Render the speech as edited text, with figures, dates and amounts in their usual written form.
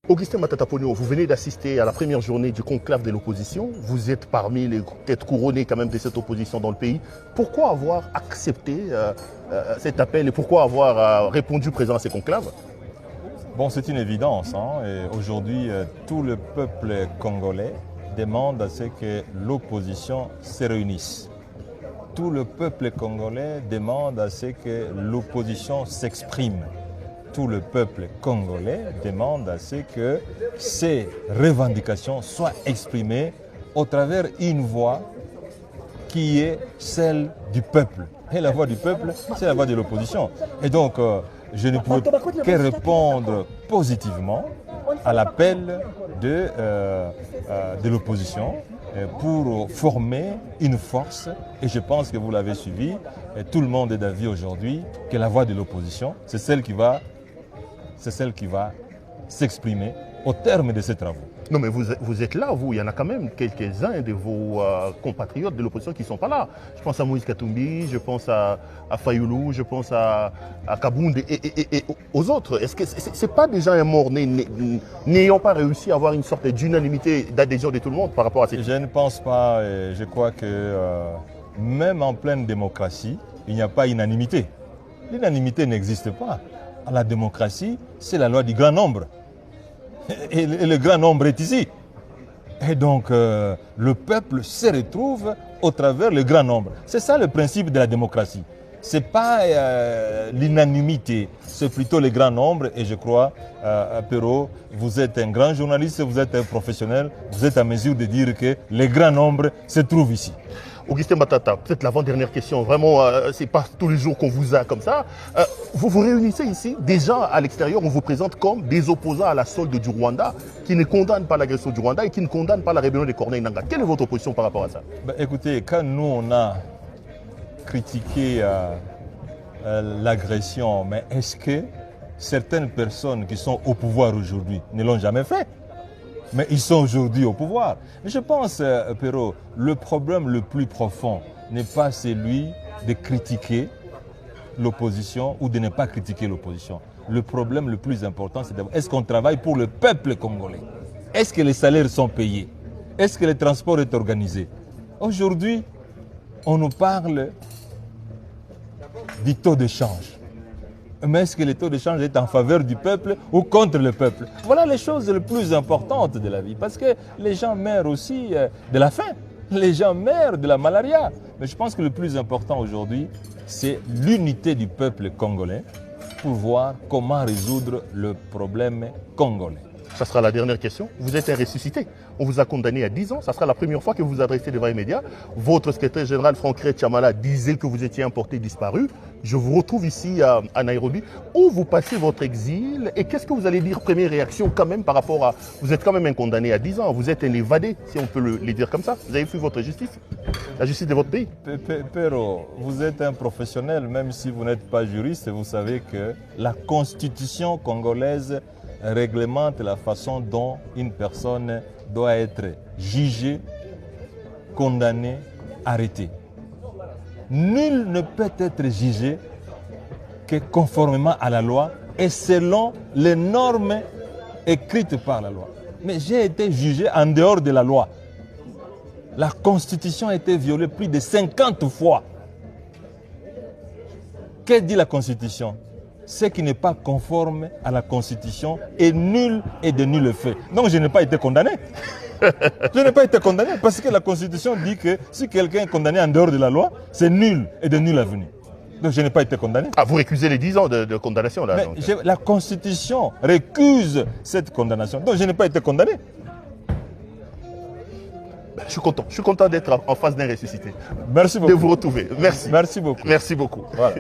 Augustin Matata Ponyo, vous venez d'assister à la première journée du conclave de l'opposition. Vous êtes parmi les têtes couronnées quand même de cette opposition dans le pays. Pourquoi avoir accepté cet appel et pourquoi avoir répondu présent à ces conclaves? Bon, c'est une évidence. Aujourd'hui, tout le peuple congolais demande à ce que l'opposition se réunisse. Tout le peuple congolais demande à ce que l'opposition s'exprime. Tout le peuple congolais demande à ce que ces revendications soient exprimées au travers d'une voix qui est celle du peuple. Et la voix du peuple, c'est la voix de l'opposition. Et donc, je ne pouvais que répondre positivement à l'appel de l'opposition pour former une force. Et je pense que vous l'avez suivi, et tout le monde est d'avis aujourd'hui que la voix de l'opposition, c'est celle qui va s'exprimer au terme de ces travaux. Non, mais vous êtes là, vous. Il y en a quand même quelques-uns de vos compatriotes de l'opposition qui ne sont pas là. Je pense à Moïse Katumbi, je pense à Fayoulou, je pense à Kabound et aux autres. Est-ce que ce n'est pas déjà un mort n'ayant pas réussi à avoir une sorte d'unanimité d'adhésion de tout le monde par rapport à ces... Je ne pense pas. Je crois que même en pleine démocratie, il n'y a pas unanimité. L'unanimité n'existe pas. La démocratie, c'est la loi du grand nombre. Et le grand nombre est ici. Et donc, le peuple se retrouve au travers le grand nombre. C'est ça le principe de la démocratie. Ce n'est pas l'unanimité, c'est plutôt le grand nombre. Et je crois, Perrault, vous êtes un grand journaliste, vous êtes un professionnel, vous êtes à mesure de dire que le grand nombre se trouve ici. Augustin Matata, peut-être l'avant-dernière question, vraiment, ce n'est pas tous les jours qu'on vous a comme ça. Vous vous réunissez ici, déjà à l'extérieur, on vous présente comme des opposants à la solde du Rwanda, qui ne condamnent pas l'agression du Rwanda et qui ne condamnent pas la rébellion des Corneilles Nangaa. Quelle est votre position par rapport à ça? Écoutez, quand nous, on a critiqué l'agression, mais est-ce que certaines personnes qui sont au pouvoir aujourd'hui ne l'ont jamais fait? Mais ils sont aujourd'hui au pouvoir. Mais je pense, Perrault, le problème le plus profond n'est pas celui de critiquer l'opposition ou de ne pas critiquer l'opposition. Le problème le plus important, c'est d'abord, est-ce qu'on travaille pour le peuple congolais? Est-ce que les salaires sont payés? Est-ce que le transport est organisé? Aujourd'hui, on nous parle du taux de change. Mais est-ce que le taux de change est en faveur du peuple ou contre le peuple? Voilà les choses les plus importantes de la vie. Parce que les gens meurent aussi de la faim. Les gens meurent de la malaria. Mais je pense que le plus important aujourd'hui, c'est l'unité du peuple congolais pour voir comment résoudre le problème congolais. Ça sera la dernière question. Vous êtes un ressuscité. On vous a condamné à 10 ans. Ça sera la première fois que vous vous adressez devant les médias. Votre secrétaire général, Franck Chamala, disait que vous étiez importé disparu. Je vous retrouve ici à Nairobi. Où vous passez votre exil et qu'est-ce que vous allez dire? Première réaction quand même par rapport à... Vous êtes quand même un condamné à 10 ans. Vous êtes un évadé, si on peut le dire comme ça. Vous avez fui votre justice, la justice de votre pays. Perrault, vous êtes un professionnel, même si vous n'êtes pas juriste. Vous savez que la constitution congolaise réglemente la façon dont une personne doit être jugée, condamnée, arrêtée. Nul ne peut être jugé que conformément à la loi et selon les normes écrites par la loi. Mais j'ai été jugé en dehors de la loi. La Constitution a été violée plus de 50 fois. Que dit la Constitution? Ce qui n'est pas conforme à la Constitution est nul et de nul fait. Donc je n'ai pas été condamné. Je n'ai pas été condamné parce que la Constitution dit que si quelqu'un est condamné en dehors de la loi, c'est nul et de nul avenir. Donc je n'ai pas été condamné. Ah, vous récusez les 10 ans de condamnation là? Mais la Constitution récuse cette condamnation. Donc je n'ai pas été condamné. Je suis content d'être en face d'un ressuscité. Merci beaucoup. De vous retrouver. Merci. Merci beaucoup. Merci beaucoup. Voilà.